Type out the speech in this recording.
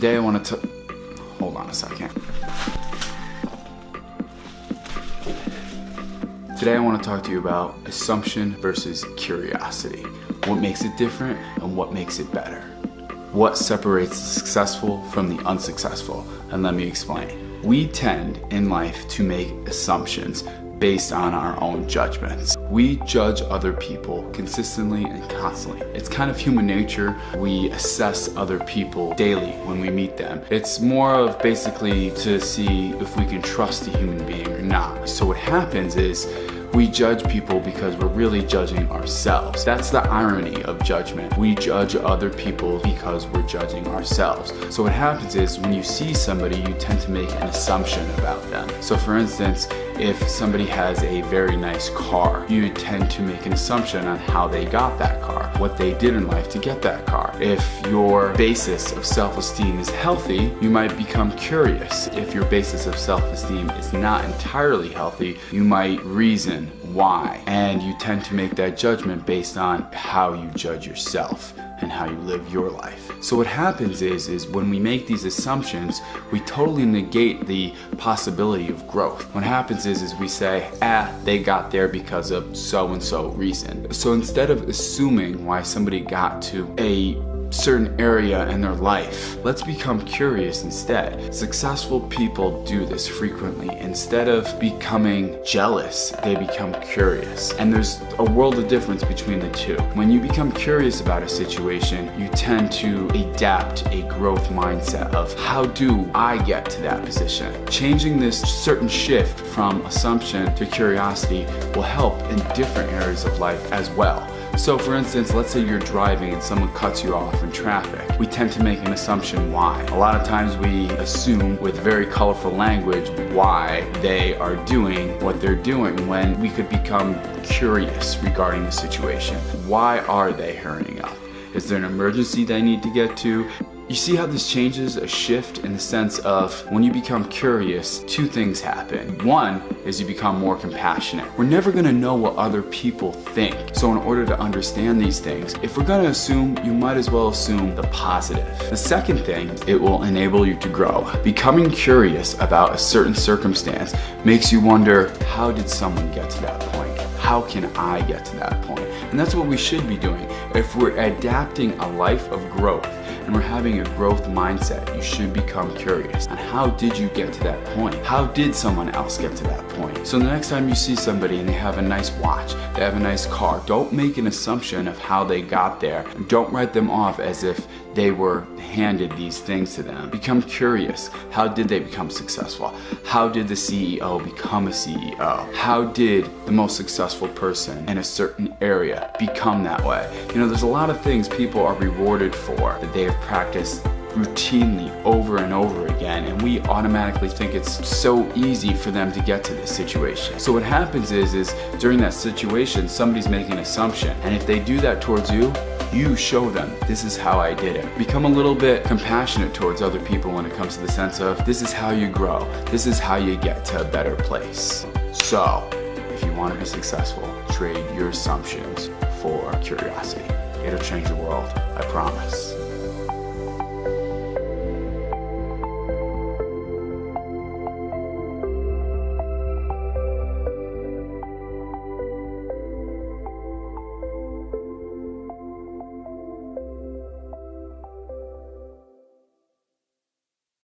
Today I want to hold on a second. Today I want to talk to you about assumption versus curiosity. What makes it different and what makes it better. What separates the successful from the unsuccessful? And let me explain. We tend in life to make assumptions based on our own judgments. We judge other people consistently and constantly. It's kind of human nature. We assess other people daily when we meet them. It's more of basically to see if we can trust a human being or not. So what happens is we judge people because we're really judging ourselves. That's the irony of judgment. We judge other people because we're judging ourselves. So what happens is when you see somebody, you tend to make an assumption about them. So for instance, if somebody has a very nice car, you tend to make an assumption on how they got that car, what they did in life to get that car. If your basis of self-esteem is healthy, you might become curious. If your basis of self-esteem is not entirely healthy, you might reason why. And you tend to make that judgment based on how you judge yourself and how you live your life. So what happens is when we make these assumptions, we totally negate the possibility of growth. What happens is we say, they got there because of so-and-so reason. So instead of assuming why somebody got to a certain area in their life, let's become curious instead. Successful people do this frequently. Instead of becoming jealous, they become curious. And there's a world of difference between the two. When you become curious about a situation, you tend to adapt a growth mindset of how do I get to that position? Changing this certain shift from assumption to curiosity will help in different areas of life as well. So for instance, let's say you're driving and someone cuts you off in traffic. We tend to make an assumption why. A lot of times we assume with very colorful language why they are doing what they're doing when we could become curious regarding the situation. Why are they hurrying up? Is there an emergency they need to get to? You see how this changes a shift in the sense of when you become curious, two things happen. One is you become more compassionate. We're never gonna know what other people think. So in order to understand these things, if we're gonna assume, you might as well assume the positive. The second thing, it will enable you to grow. Becoming curious about a certain circumstance makes you wonder, how did someone get to that point? How can I get to that point? And that's what we should be doing. If we're adapting a life of growth, and we're having a growth mindset, you should become curious on how did you get to that point? How did someone else get to that point? So the next time you see somebody and they have a nice watch, they have a nice car, don't make an assumption of how they got there. Don't write them off as if they were handed these things to them. Become curious. How did they become successful? How did the CEO become a CEO? How did the most successful person in a certain area become that way? You know, there's a lot of things people are rewarded for that they have practiced routinely over and over again, and we automatically think it's so easy for them to get to this situation. So what happens is during that situation, somebody's making an assumption, and if they do that towards you, you show them, this is how I did it. Become a little bit compassionate towards other people when it comes to the sense of, this is how you grow. This is how you get to a better place. So, if you want to be successful, trade your assumptions for curiosity. It'll change the world, I promise.